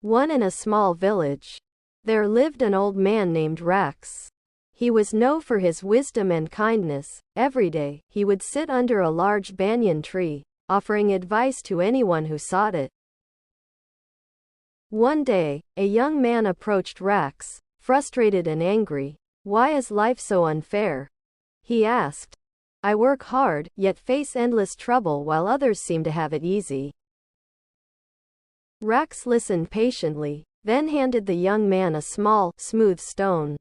One in a small village. There lived an old man named Rex. He was known for his wisdom and kindness. Every day, he would sit under a large banyan tree, offering advice to anyone who sought it. One day, a young man approached Rex, frustrated and angry. "Why is life so unfair?" he asked. "I work hard, yet face endless trouble while others seem to have it easy." Rex listened patiently, then handed the young man a small, smooth stone.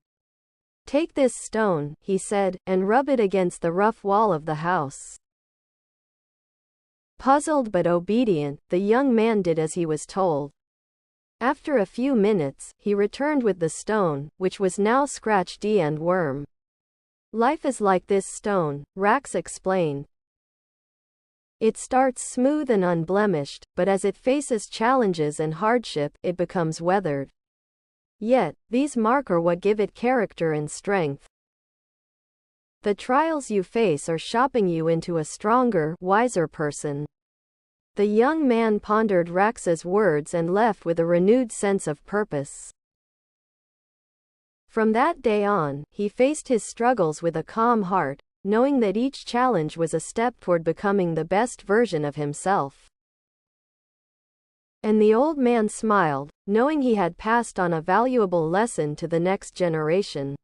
"Take this stone," he said, "and rub it against the rough wall of the house." Puzzled but obedient, the young man did as he was told. After a few minutes, he returned with the stone, which was now scratched and worm. "Life is like this stone," Rex explained. "It starts smooth and unblemished, but as it faces challenges and hardship, it becomes weathered. Yet, these marks are what give it character and strength. The trials you face are shaping you into a stronger, wiser person." The young man pondered Rex's words and left with a renewed sense of purpose. From that day on, he faced his struggles with a calm heart, knowing that each challenge was a step toward becoming the best version of himself. And the old man smiled, knowing he had passed on a valuable lesson to the next generation.